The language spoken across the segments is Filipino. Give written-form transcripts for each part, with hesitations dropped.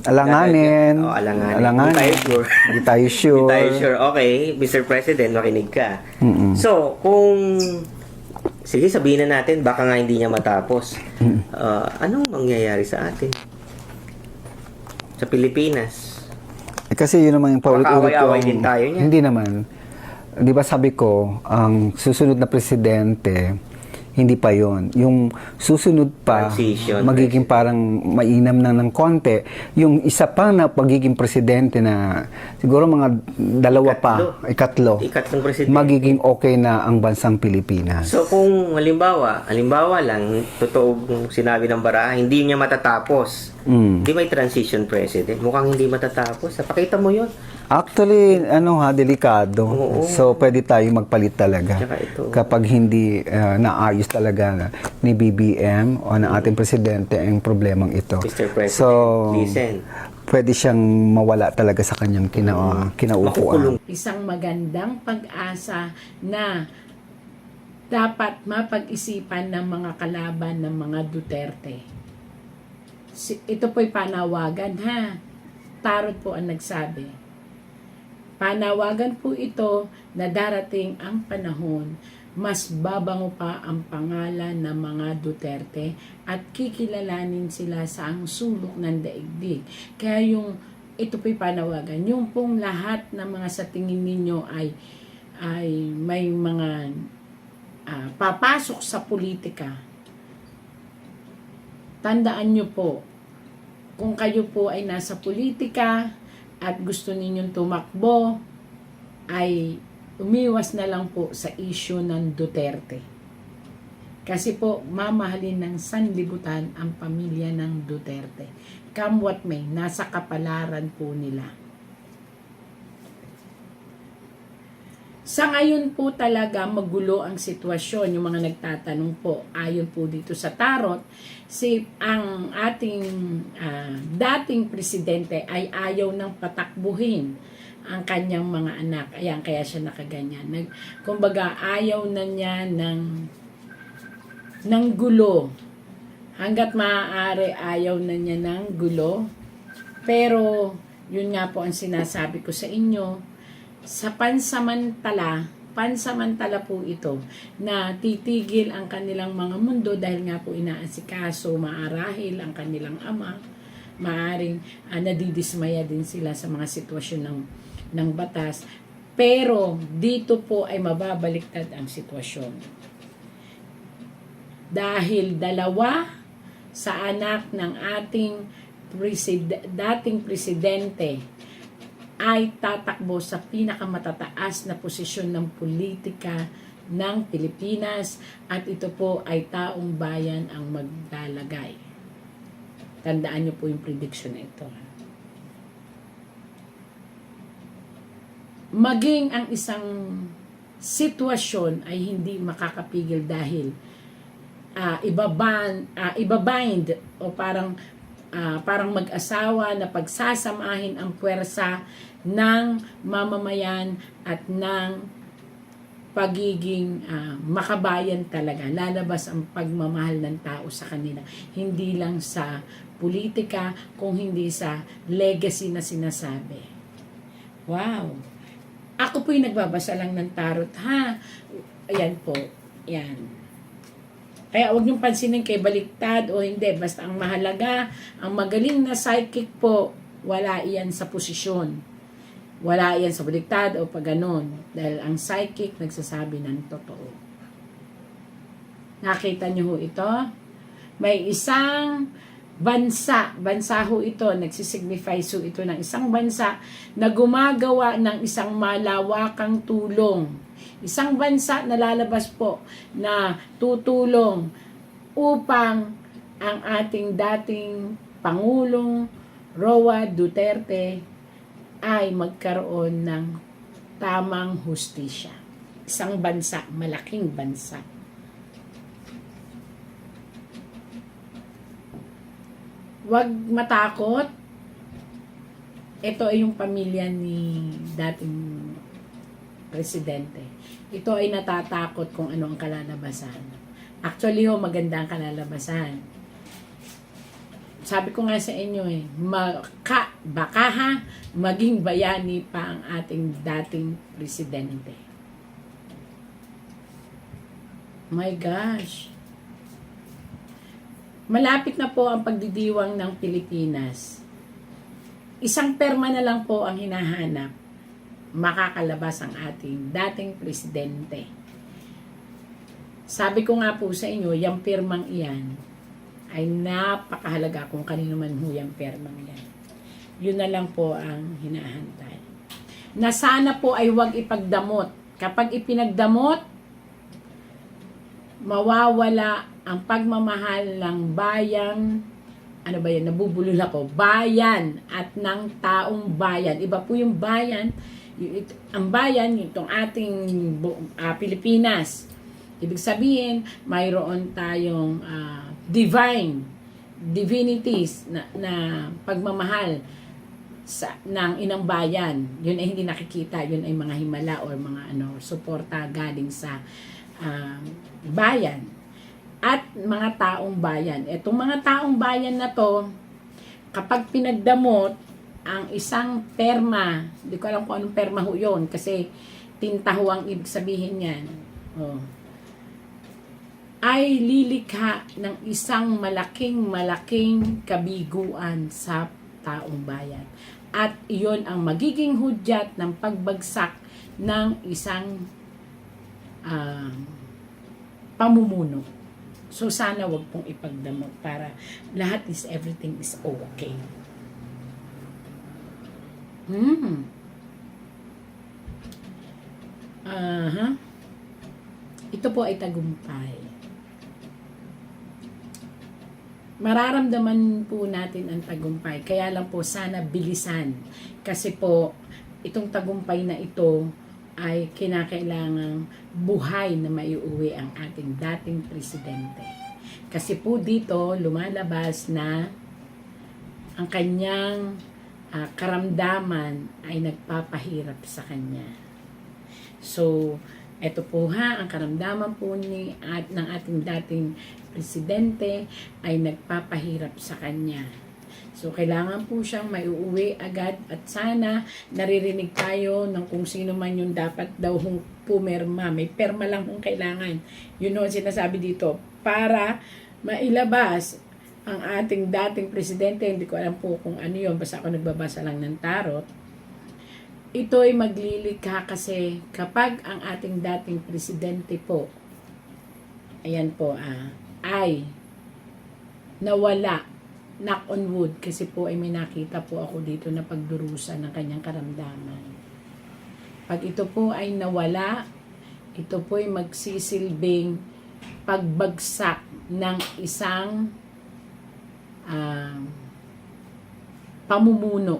Alanganin. O, alanganin. Alanganin. Hindi tayo sure. Hindi tayo sure. Hindi tayo sure. Okay, Mr. President, makinig ka. Mm-mm. So, kung... Sige, sabihin na natin, baka nga hindi niya matapos. Anong mangyayari sa atin? Sa Pilipinas? Kasi yun naman yung paulit-ulit Away-away din tayo niya. Hindi naman. Di ba sabi ko, ang susunod na presidente, hindi pa yon. Yung susunod pa, Transition, magiging parang mainam na ng konti. Yung isa pa na pagiging presidente na siguro mga dalawa ikatlo, Ikatlong presidente. magiging okay na ang bansang Pilipinas. So kung halimbawa lang, totoo sinabi ng Baraha, hindi niya matatapos. Hindi may transition president. Mukhang hindi matatapos. Napakita mo yun. Actually, delikado. Oo. So, pwede tayo magpalit talaga. Tsaka ito. Kapag hindi naayos talaga ni BBM o ng ating presidente ang problemang ito. Mr. President, So, listen. pwede siyang mawala talaga sa kanyang kinaupuan. Makukulong. Isang magandang pag-asa na dapat mapag-isipan ng mga kalaban ng mga Duterte. Ito po'y panawagan, ha? Tarot po ang nagsabi. Panawagan po ito na darating ang panahon, mas babango pa ang pangalan ng mga Duterte at kikilalanin sila sa ang sulok ng daigdig. Kaya ito po'y panawagan, yung pong lahat ng mga sa tingin ninyo ay may mga papasok sa politika. Tandaan nyo po, kung kayo po ay nasa politika at gusto ninyong tumakbo, ay umiwas na lang po sa issue ng Duterte. Kasi po, mamahalin ng sanlibutan ang pamilya ng Duterte. Come what may, nasa kapalaran po nila. Sa ngayon po talaga magulo ang sitwasyon. Yung mga nagtatanong po, ayon po dito sa tarot, ang ating dating presidente ay ayaw ng patakbuhin ang kanyang mga anak. Ayan, kaya siya nakaganyan. Kumbaga, ayaw na niya ng gulo. Hanggat maaari, ayaw na niya ng gulo. Pero, yun nga po ang sinasabi ko sa inyo, sa pansamantala po ito na titigil ang kanilang mga mundo dahil nga po inaasikaso, maarahil ang kanilang ama, maaring nadidismaya din sila sa mga sitwasyon ng batas, pero dito po ay mababaliktad ang sitwasyon dahil dalawa sa anak ng ating dating presidente ay tatakbo sa pinakamatataas na posisyon ng politika ng Pilipinas at ito po ay taong bayan ang maglalagay. Tandaan niyo po yung prediction na ito. Maging ang isang sitwasyon ay hindi makakapigil dahil ibabind o parang mag-asawa na pagsasamahin ang puwersa ng mamamayan at ng pagiging makabayan talaga. Lalabas ang pagmamahal ng tao sa kanila. Hindi lang sa politika, kung hindi sa legacy na sinasabi. Wow! Ako po'y nagbabasa lang ng tarot, ha? Ayan po. Ayan. Kaya huwag niyong pansinin kay baliktad o hindi. Basta ang mahalaga, ang magaling na psychic po, wala iyan sa posisyon. Wala iyan sa baliktad o pag ganon. Dahil ang psychic nagsasabi ng totoo. Nakita niyo ho ito? May isang bansa ho ito, nagsisignify so ito ng isang bansa na gumagawa ng isang malawakang tulong. Isang bansa na lalabas po na tutulong upang ang ating dating Pangulong Roa Duterte ay magkaroon ng tamang hustisya. Isang bansa, malaking bansa. Huwag matakot. Ito ay yung pamilya ni dating presidente. Ito ay natatakot kung ano ang kalalabasan. Actually, maganda ang kalalabasan. sabi ko nga sa inyo baka maging bayani pa ang ating dating presidente. My gosh. Malapit na po ang pagdidiwang ng Pilipinas. Isang perma na lang po ang hinahanap. Makakalabas ang ating dating presidente. Sabi ko nga po sa inyo, yung pirmang iyan ay napakahalaga kung kanino man ho yung permang yan. Yun na lang po ang hinahantay. Na sana po ay huwag ipagdamot. Kapag ipinagdamot, mawawala ang pagmamahal ng bayan, ano ba yan, nabubulol ako, bayan at ng taong bayan. Iba po yung bayan, ang bayan, itong ating Pilipinas. Ibig sabihin, mayroon tayong divinities na pagmamahal ng inang bayan. Yun ay hindi nakikita, yun ay mga himala or mga suporta galing sa bayan at mga taong bayan. Etong mga taong bayan na to, kapag pinagdamot ang isang perma, hindi ko alam kung anong perma ho yun, kasi tinta ho ang ibig sabihin yan. Ay lilikha ng isang malaking kabiguan sa taong bayan. At iyon ang magiging hudyat ng pagbagsak ng isang pamumuno. So sana wag pong ipagdamot para everything is okay. Ito po ay tagumpay. Mararamdaman po natin ang tagumpay. Kaya lang po sana bilisan. Kasi po, itong tagumpay na ito ay kinakailangang buhay na maiuwi ang ating dating presidente. Kasi po dito, lumalabas na ang kanyang karamdaman ay nagpapahirap sa kanya. So, eto po ang karamdaman po ng ating dating presidente ay nagpapahirap sa kanya. So, kailangan po siyang maiuwi agad at sana naririnig tayo ng kung sino man yung dapat daw pumirma. May perma lang kung kailangan. Yun ang sinasabi dito. Para mailabas ang ating dating presidente, hindi ko alam po kung ano yun, basta ako nagbabasa lang ng tarot. Ito ay maglilikha kasi kapag ang ating dating presidente po, ayan po, ay nawala, knock on wood, kasi po ay may nakita po ako dito na pagdurusa ng kanyang karamdaman. Pag ito po ay nawala, ito po ay magsisilbing pagbagsak ng isang pamumuno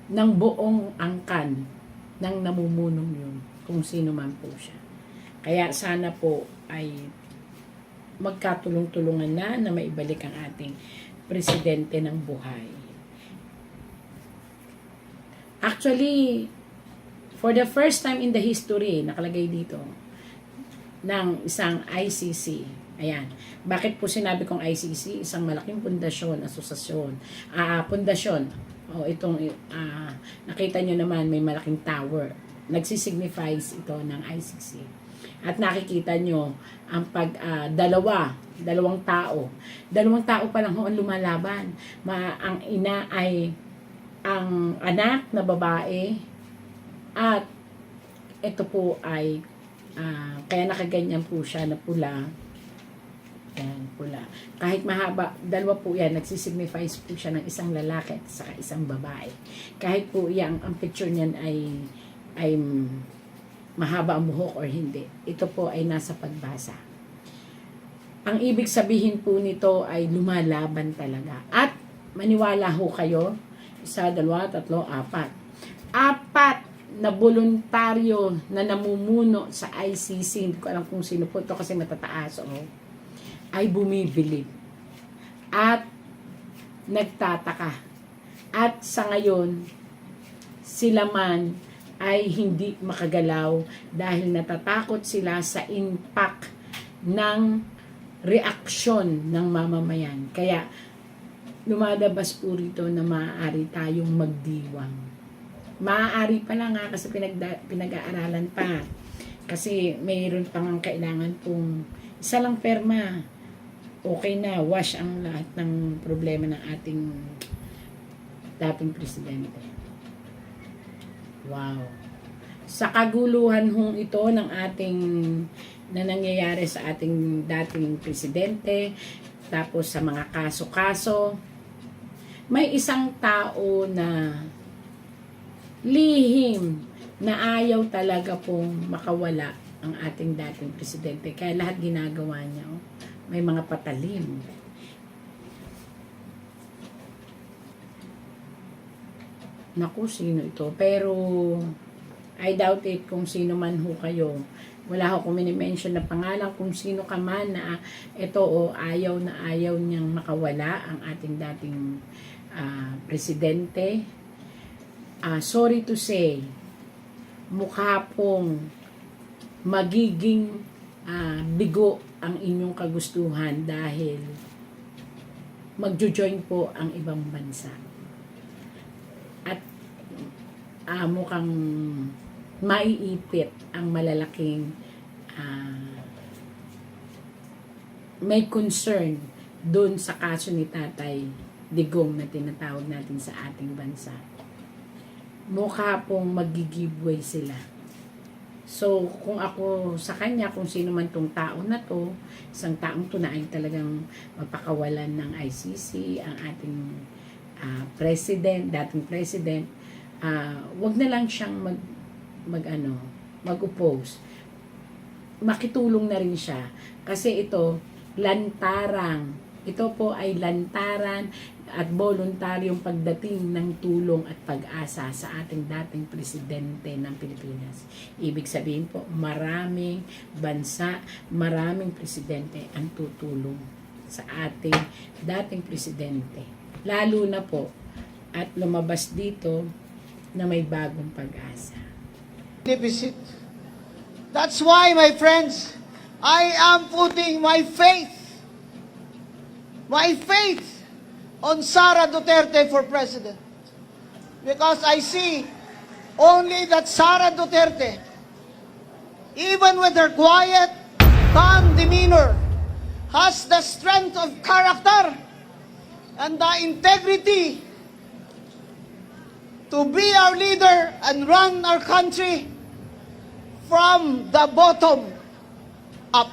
ng buong angkan ng namumunong yun, kung sino man po siya. Kaya sana po ay magkatulong-tulungan na maibalik ang ating presidente ng buhay. Actually, for the first time in the history, nakalagay dito, ng isang ICC. Ayan. Bakit po sinabi kong ICC? Isang malaking pundasyon, asosasyon. Pundasyon. Itong, nakita nyo naman, may malaking tower. Nagsisignifies ito ng ICC. At nakikita nyo ang dalawang tao. Dalawang tao pa lang ho ang lumalaban. Ang ina ay ang anak na babae at ito po ay kaya nakaganyan po siya na pula. Yan, pula. Kahit mahaba, dalawa po yan, nagsisignifies po siya ng isang lalaki at saka isang babae. Kahit po yan, ang picture niyan ay mahaba ang buhok or hindi. Ito po ay nasa pagbasa. Ang ibig sabihin po nito ay lumalaban talaga. At maniwala ho kayo, 1, 2, 3, 4. 4 na voluntaryo na namumuno sa ICC, hindi ko alam kung sino po ito kasi matataas, ay bumibili. At nagtataka. At sa ngayon, sila man ay hindi makagalaw dahil natatakot sila sa impact ng reaksyon ng mamamayan. Kaya lumalabas po rito na maaari tayong magdiwang. Maaari pa lang nga kasi pinag-aaralan pa. Kasi mayroon pang kailangan pong isa lang perma. Okay na, wash ang lahat ng problema ng ating dating presidente. Wow. Sa kaguluhan hong ito ng ating na nangyayari sa ating dating presidente, tapos sa mga kaso-kaso, may isang tao na lihim na ayaw talaga pong makawala ang ating dating presidente. Kaya lahat ginagawa niya, oh, may mga patalim. Naku, sino ito? Pero, I doubt it kung sino man ho kayo. Wala ho kung mini-mention na pangalan kung sino ka man na ito o ayaw na ayaw niyang makawala ang ating dating presidente. Sorry to say, mukha pong magiging bigo ang inyong kagustuhan dahil magjo-join po ang ibang bansa. At mukhang maiipit ang malalaking may concern doon sa kaso ni Tatay Digong na tinatawag natin sa ating bansa. Mukha pong mag-giveaway sila. So, kung ako sa kanya, kung sino man tong tao na to, isang taong to na ay talagang mapakawalan ng ICC, ang ating dating president, wag na lang siyang mag-oppose. Makitulong na rin siya. Kasi ito, lantarang. Ito po ay lantaran at voluntaryong pagdating ng tulong at pag-asa sa ating dating presidente ng Pilipinas. Ibig sabihin po, maraming bansa, maraming presidente ang tutulong sa ating dating presidente. Lalo na po, at lumabas dito na may bagong pag-asa. Deficit. That's why, my friends, I am putting my faith on Sara Duterte for president. Because I see only that Sara Duterte, even with her quiet, calm demeanor, has the strength of character and the integrity to be our leader and run our country from the bottom up.